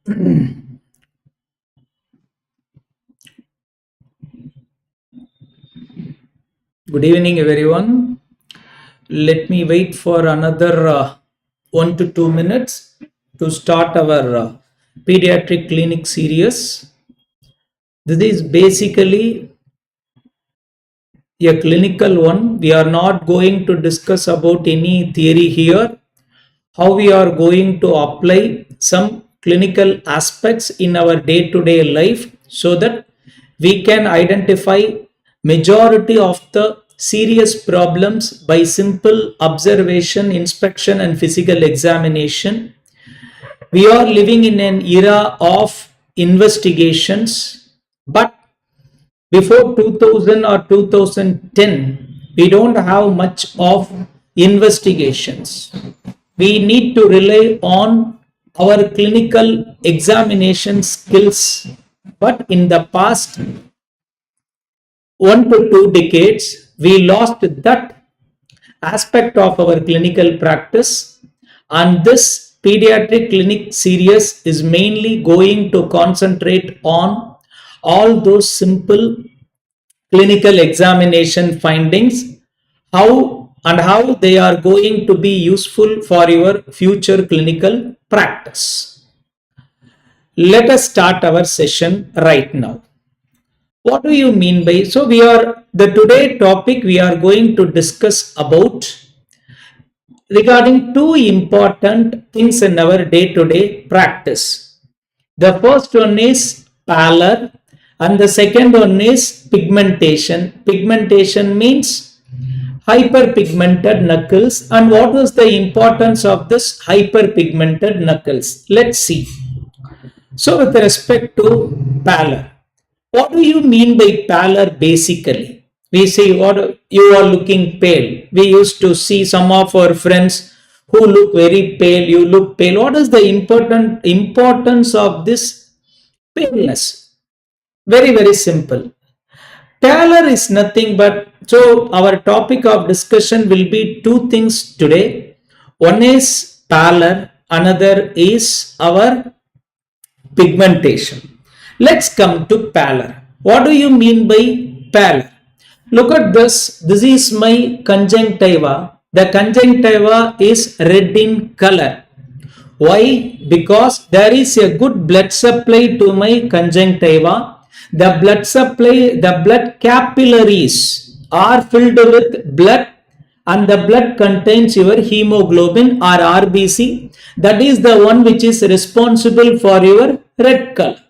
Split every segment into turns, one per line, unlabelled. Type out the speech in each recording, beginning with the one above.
Good evening, everyone. Let me wait for another 1 to 2 minutes to start our pediatric clinic series. This is basically a clinical one. We are not going to discuss about any theory here. How we are going to apply some clinical aspects in our day-to-day life so that we can identify majority of the serious problems by simple observation, inspection and physical examination. We are living in an era of investigations, but before 2000 or 2010, we don't have much of investigations. We need to rely on our clinical examination skills, but in the past 1 to 2 decades, we lost that aspect of our clinical practice, and this pediatric clinic series is mainly going to concentrate on all those simple clinical examination findings, how they are going to be useful for your future clinical practice. Let us start our session right now. What do you mean by, so the today topic we are going to discuss about regarding two important things in our day-to-day practice. The first one is pallor and the second one is pigmentation. Pigmentation means hyperpigmented knuckles, and what is the importance of this hyperpigmented knuckles? Let's see. So with respect to pallor, what do you mean by pallor basically? We say, what you are looking pale. We used to see some of our friends who look very pale, you look pale. What is the importance of this paleness? Very, very simple. Pallor is nothing but, so our topic of discussion will be two things today. One is pallor, another is our pigmentation. Let's come to pallor. What do you mean by pallor? Look at this. This is my conjunctiva. The conjunctiva is red in color. Why? Because there is a good blood supply to my conjunctiva. The blood supply, the blood capillaries are filled with blood, and the blood contains your hemoglobin or RBC. That is the one which is responsible for your red color.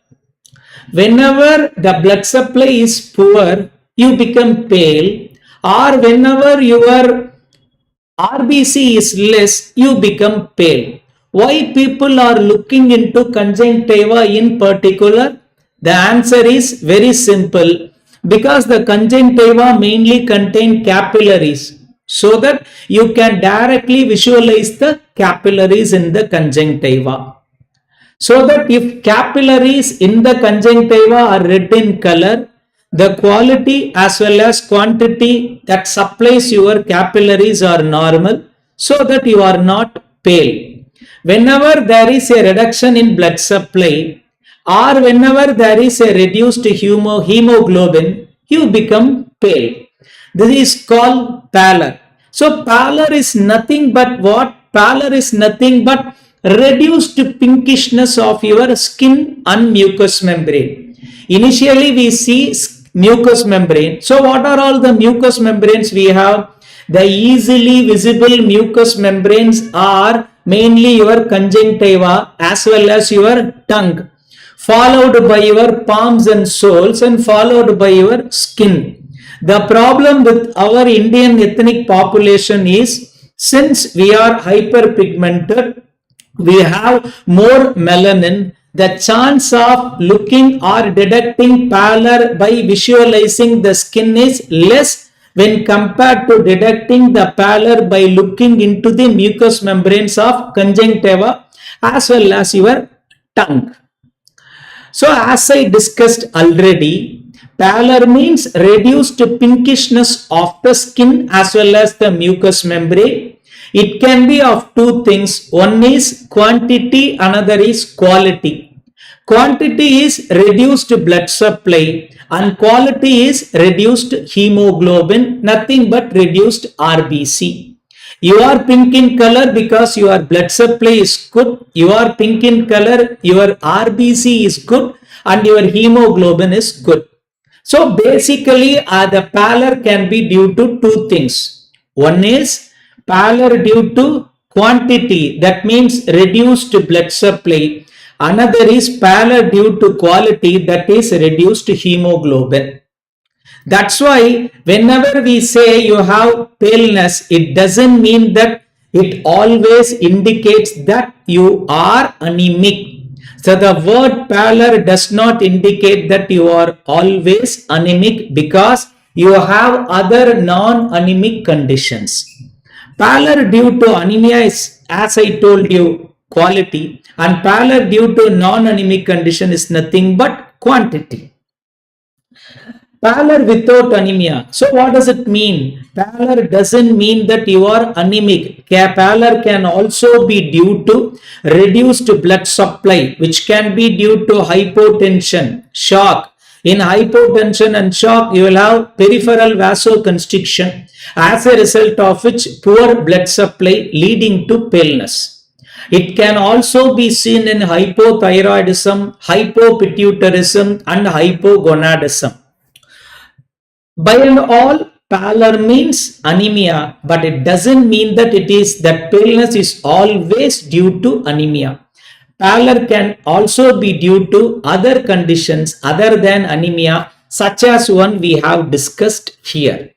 Whenever the blood supply is poor, you become pale, or whenever your RBC is less, you become pale. Why people are looking into conjunctiva in particular? The answer is very simple, because the conjunctiva mainly contain capillaries, so that you can directly visualize the capillaries in the conjunctiva. So that if capillaries in the conjunctiva are red in color, the quality as well as quantity that supplies your capillaries are normal, so that you are not pale. Whenever there is a reduction in blood supply, or whenever there is a reduced hemoglobin, you become pale. This is called pallor. So pallor is nothing but what? Pallor is nothing but reduced pinkishness of your skin and mucous membrane. Initially we see mucous membrane. So what are all the mucous membranes we have? The easily visible mucous membranes are mainly your conjunctiva as well as your tongue, followed by your palms and soles, and followed by your skin. The problem with our Indian ethnic population is, since we are hyperpigmented, we have more melanin, the chance of looking or detecting pallor by visualizing the skin is less when compared to detecting the pallor by looking into the mucous membranes of conjunctiva as well as your tongue. So as I discussed already, pallor means reduced pinkishness of the skin as well as the mucous membrane. It can be of two things. One is quantity, another is quality. Quantity is reduced blood supply and quality is reduced hemoglobin, nothing but reduced RBC. You are pink in color because your blood supply is good. You are pink in color, your RBC is good and your hemoglobin is good. So basically the pallor can be due to two things. One is pallor due to quantity, that means reduced blood supply. Another is pallor due to quality, that is reduced hemoglobin. That's why whenever we say you have paleness, it doesn't mean that it always indicates that you are anemic. So the word pallor does not indicate that you are always anemic because you have other non-anemic conditions. Pallor due to anemia is, as I told you, quality, and pallor due to non-anemic condition is nothing but quantity. Pallor without anemia. So what does it mean? Pallor doesn't mean that you are anemic. Pallor can also be due to reduced blood supply, which can be due to hypotension, shock. In hypotension and shock, you will have peripheral vasoconstriction, as a result of which poor blood supply leading to paleness. It can also be seen in hypothyroidism, hypopituitarism and hypogonadism. By and all, pallor means anemia, but it doesn't mean that it is that paleness is always due to anemia. Pallor can also be due to other conditions other than anemia, such as one we have discussed here.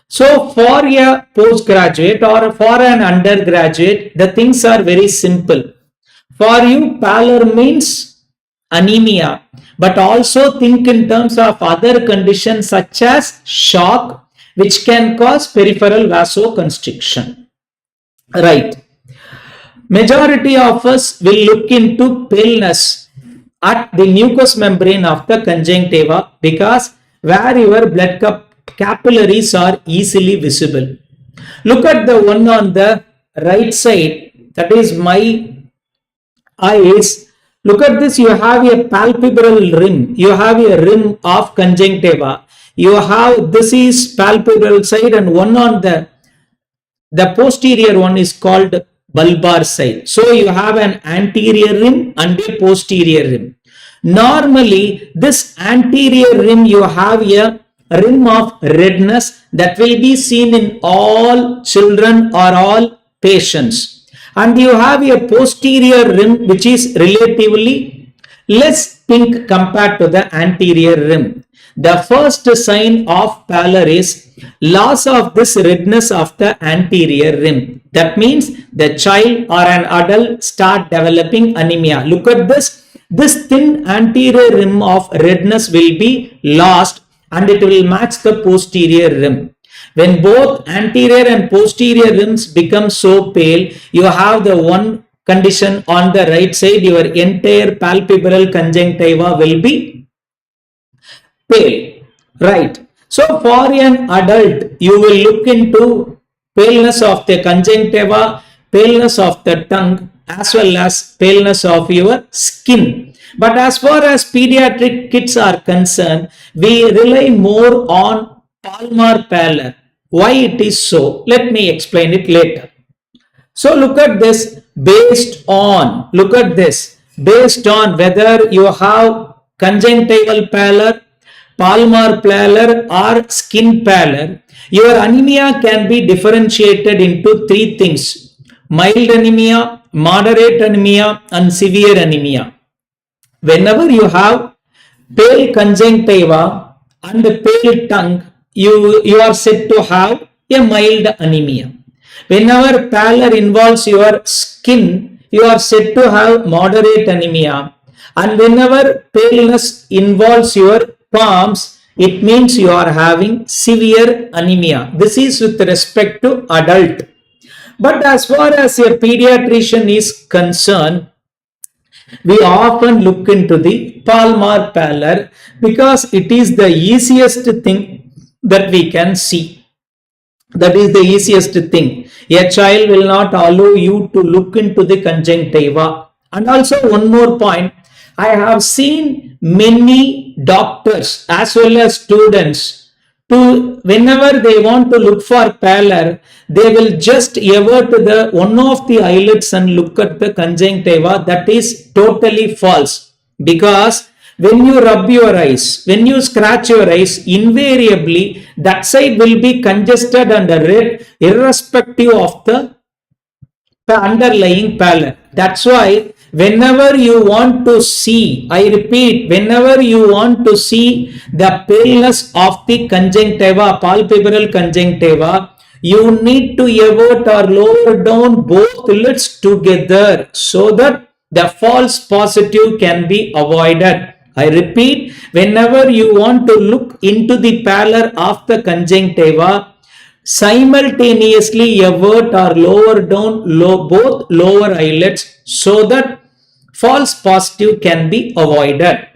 So for a postgraduate or for an undergraduate, the things are very simple. For you, pallor means anemia, but also think in terms of other conditions such as shock, which can cause peripheral vasoconstriction. Right. Majority of us will look into paleness at the mucous membrane of the conjunctiva because where your blood capillaries are easily visible. Look at the one on the right side, that is my eyes. Look at this, you have a palpebral rim, you have a rim of conjunctiva, you have, this is palpebral side, and one on the posterior one is called bulbar side. So you have an anterior rim and a posterior rim. Normally this anterior rim, you have a rim of redness that will be seen in all children or all patients, and you have a posterior rim which is relatively less pink compared to the anterior rim. The first sign of pallor is loss of this redness of the anterior rim. That means the child or an adult start developing anemia. Look at this. This thin anterior rim of redness will be lost and it will match the posterior rim. When both anterior and posterior rims become so pale, you have the one condition on the right side, your entire palpebral conjunctiva will be pale. Right. So for an adult, you will look into paleness of the conjunctiva, paleness of the tongue, as well as paleness of your skin. But as far as pediatric kids are concerned, we rely more on Palmar pallor. Why it is so? Let me explain it later. So look at this, based on whether you have conjunctival pallor, Palmar pallor or skin pallor, your anemia can be differentiated into three things: mild anemia, moderate anemia and severe anemia. Whenever you have pale conjunctiva and pale tongue, you are said to have a mild anemia. Whenever pallor involves your skin, you are said to have moderate anemia. And whenever paleness involves your palms, it means you are having severe anemia. This is with respect to adult. But as far as a pediatrician is concerned, we often look into the Palmar pallor because it is the easiest thing that we can see. That is the easiest thing. A child will not allow you to look into the conjunctiva. And also one more point, I have seen many doctors as well as students to whenever they want to look for pallor, they will just ever to the one of the eyelids and look at the conjunctiva. That is totally false, because when you rub your eyes, when you scratch your eyes, invariably that side will be congested and red irrespective of the underlying pallor. That's why whenever you want to see, I repeat, whenever you want to see the paleness of the conjunctiva, palpebral conjunctiva, you need to avert or lower down both lids together so that the false positive can be avoided. I repeat, whenever you want to look into the pallor of the conjunctiva, simultaneously avert or lower down both lower eyelids so that false positive can be avoided.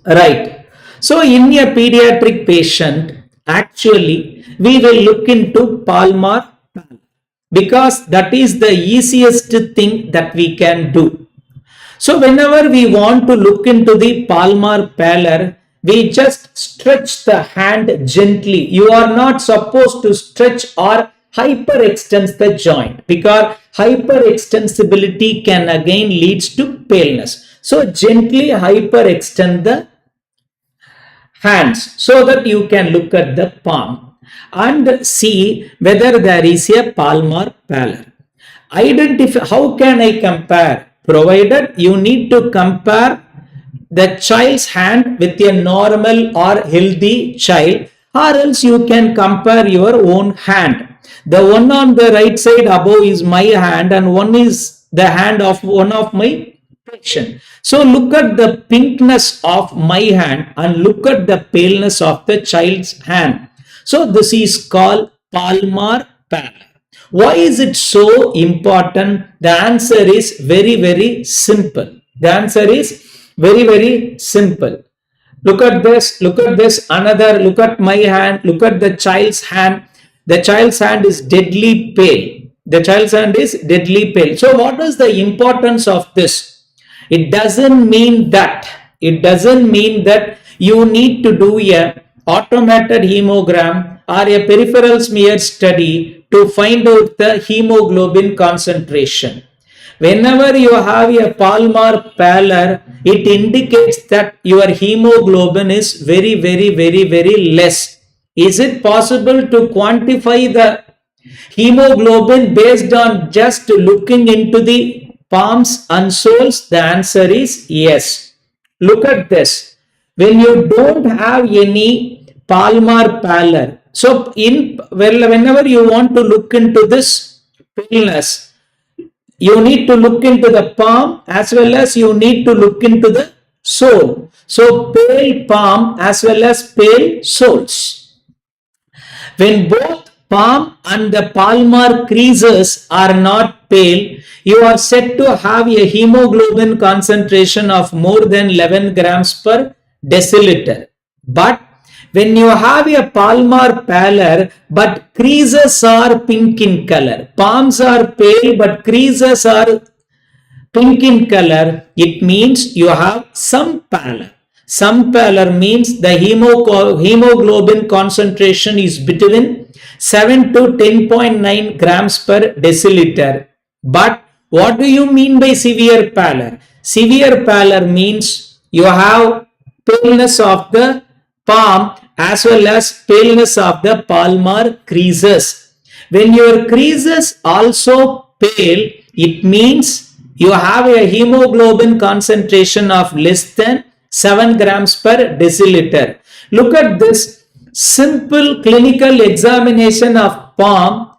Right. So in a pediatric patient, actually we will look into Palmar Pallor because that is the easiest thing that we can do. So whenever we want to look into the Palmar Pallor, we just stretch the hand gently. You are not supposed to stretch or hyperextend the joint, because hyperextensibility can again leads to paleness. So gently hyperextend the hands so that you can look at the palm and see whether there is a Palmar Pallor. Identify, how can I compare? Provided you need to compare the child's hand with a normal or healthy child, or else you can compare your own hand. The one on the right side above is my hand and one is the hand of one of my patient. So look at the pinkness of my hand and look at the paleness of the child's hand. So this is called Palmar Pallor. Why is it so important? The answer is very, very simple. The answer is very simple. Look at this, another, look at my hand, look at the child's hand. The child's hand is deadly pale. The child's hand is deadly pale. So what is the importance of this? It doesn't mean that you need to do a automated hemogram or a peripheral smear study to find out the hemoglobin concentration. Whenever you have a Palmar Pallor, it indicates that your hemoglobin is very less. Is it possible to quantify the hemoglobin based on just looking into the palms and soles? The answer is yes. Look at this. When you don't have any Palmar Pallor, so whenever you want to look into this paleness, you need to look into the palm as well as you need to look into the sole. So pale palm as well as pale soles. When both palm and the palmar creases are not pale, you are said to have a hemoglobin concentration of more than 11 grams per deciliter. But when you have a Palmar Pallor but creases are pink in color, palms are pale but creases are pink in color, it means you have some pallor. Some pallor means the hemoglobin concentration is between 7 to 10.9 grams per deciliter. But what do you mean by severe pallor? Severe pallor means you have paleness of the palm as well as paleness of the palmar creases. When your creases also pale, it means you have a hemoglobin concentration of less than 7 grams per deciliter. Look at this simple clinical examination of palm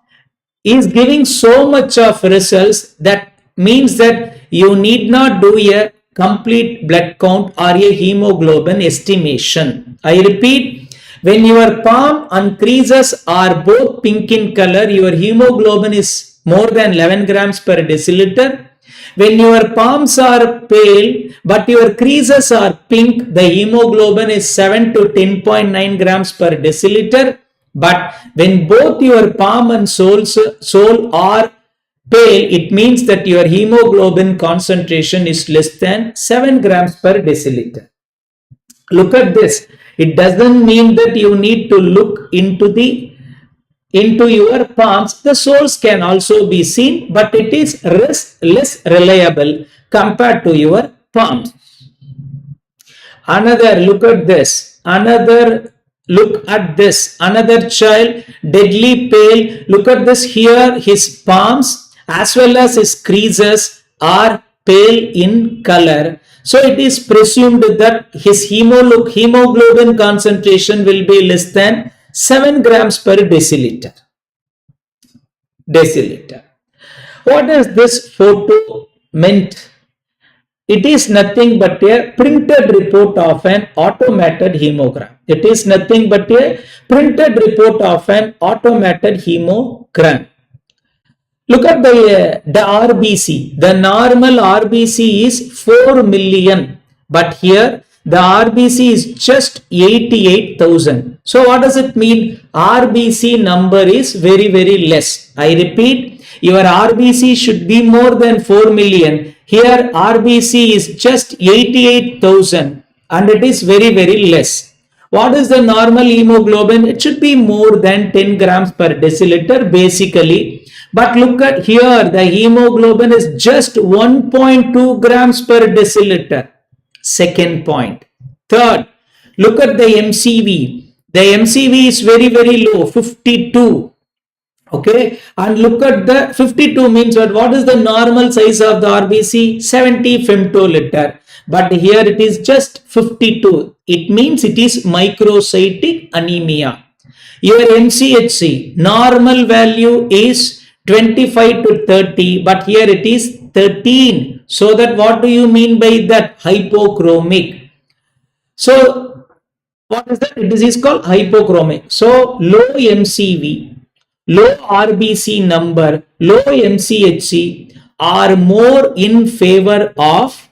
is giving so much of results, that means that you need not do a complete blood count or a hemoglobin estimation. I repeat, when your palm and creases are both pink in color, your hemoglobin is more than 11 grams per deciliter. When your palms are pale but your creases are pink, the hemoglobin is 7 to 10.9 grams per deciliter. But when both your palm and sole are pale, it means that your hemoglobin concentration is less than 7 grams per deciliter. Look at this. It doesn't mean that you need to look into your palms. The source can also be seen, but it is less reliable compared to your palms. Another look at this. Another child, deadly pale. Look at this here. His palms as well as his creases are pale in color. So it is presumed that his hemoglobin concentration will be less than 7 grams per deciliter. What does this photo meant? It is nothing but a printed report of an automated hemogram. It is nothing but a printed report of an automated hemogram. Look at the RBC. The normal RBC is 4 million, but here the RBC is just 88,000. So what does it mean? RBC number is very, very less. I repeat, your RBC should be more than 4 million. Here RBC is just 88,000 and it is very, very less. What is the normal hemoglobin? It should be more than 10 grams per deciliter basically. But look at here, the hemoglobin is just 1.2 grams per deciliter. Second point. Third, look at the MCV. The MCV is very, very low, 52. Okay, and look at the 52 means what is the normal size of the RBC? 70 femtoliter. But here it is just 52. It means it is microcytic anemia. Your MCHC, normal value is 25 to 30, but here it is 13. So that what do you mean by that? Hypochromic. So what is that? It is called hypochromic. So low MCV, low RBC number, low MCHC are more in favor of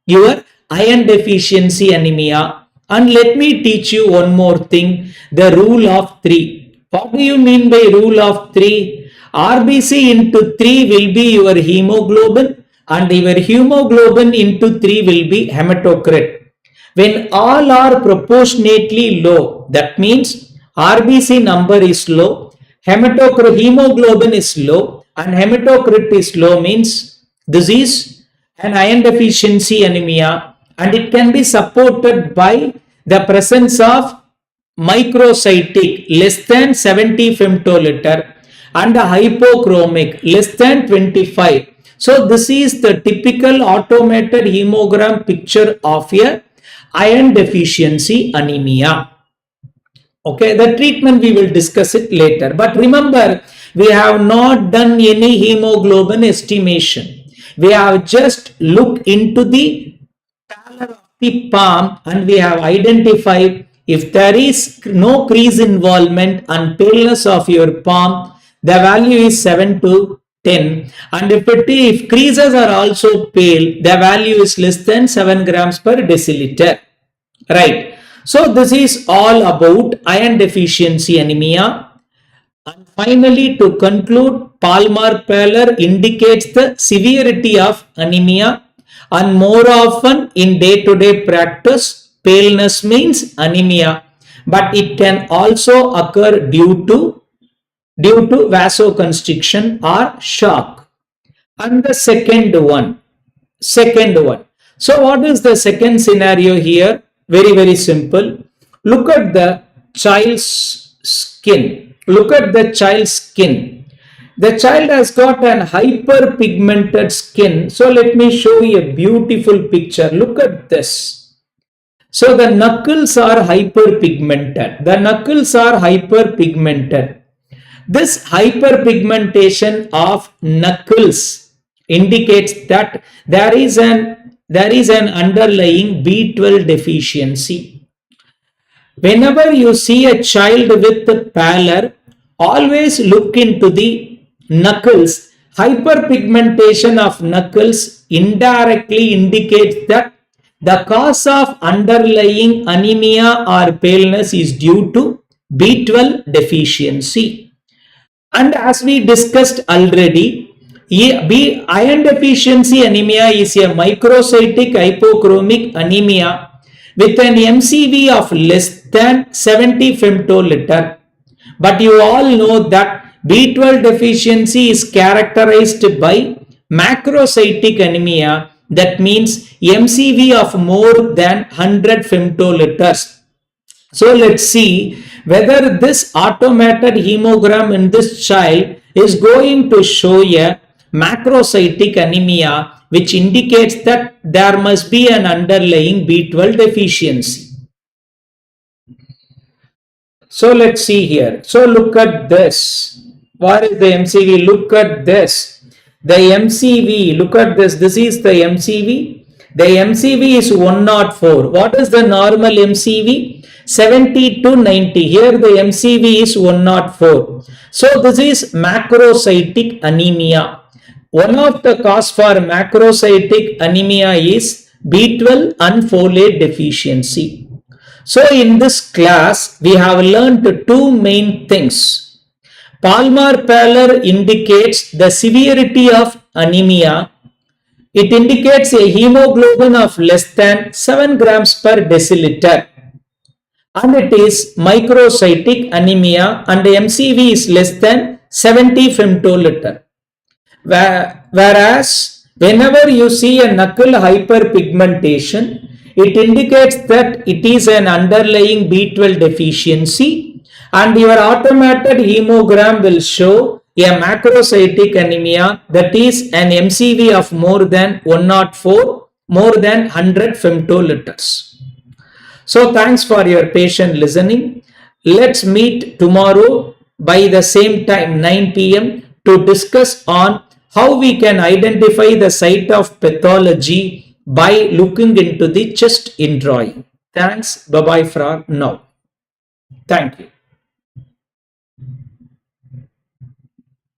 your iron deficiency anemia. And let me teach you one more thing, the rule of 3. What do you mean by rule of 3? RBC into 3 will be your hemoglobin and your hemoglobin into 3 will be hematocrit. When all are proportionately low, that means RBC number is low, hemoglobin is low and hematocrit is low means this is an iron deficiency anemia and it can be supported by the presence of microcytic less than 70 femtoliter and a hypochromic less than 25. So this is the typical automated hemogram picture of a iron deficiency anemia. Okay, the treatment we will discuss it later. But remember, we have not done any hemoglobin estimation. We have just looked into the pallor of the palm and we have identified if there is no crease involvement and paleness of your palm, the value is 7 to 10. And if creases are also pale, the value is less than 7 grams per deciliter. Right. So this is all about iron deficiency anemia. And finally, to conclude, Palmar pallor indicates the severity of anemia and more often in day-to-day practice, paleness means anemia, but it can also occur due to vasoconstriction or shock. And the second one. So what is the second scenario here? Very, very simple. Look at the child's skin. The child has got an hyperpigmented skin. So let me show you a beautiful picture. Look at this. So the knuckles are hyperpigmented. This hyperpigmentation of knuckles indicates that there is an underlying B12 deficiency. Whenever you see a child with pallor, always look into the knuckles. Hyperpigmentation of knuckles indirectly indicates that the cause of underlying anemia or paleness is due to B12 deficiency. And as we discussed already, iron deficiency anemia is a microcytic hypochromic anemia with an MCV of less than 70 femtoliter. But you all know that B12 deficiency is characterized by macrocytic anemia, that means MCV of more than 100 femtoliters. So let's see whether this automated hemogram in this child is going to show a macrocytic anemia, which indicates that there must be an underlying B12 deficiency. So let's see here. So look at this. What is the MCV? Look at this. The MCV, look at this. This is the MCV. The MCV is 104. What is the normal MCV? 70 to 90. Here the MCV is 104. So this is macrocytic anemia. One of the cause for macrocytic anemia is B12 and folate deficiency. So in this class, we have learned two main things. Palmar pallor indicates the severity of anemia. It indicates a hemoglobin of less than 7 grams per deciliter. And it is microcytic anemia and the MCV is less than 70 femtoliter. Whereas, whenever you see a knuckle hyperpigmentation, it indicates that it is an underlying B12 deficiency, and your automated hemogram will show a macrocytic anemia, that is an MCV of more than 104, more than 100 femtoliters. So thanks for your patient listening. Let's meet tomorrow by the same time 9 p.m. to discuss on how we can identify the site of pathology by looking into the chest in drawing. Thanks. Bye-bye for now. Thank you.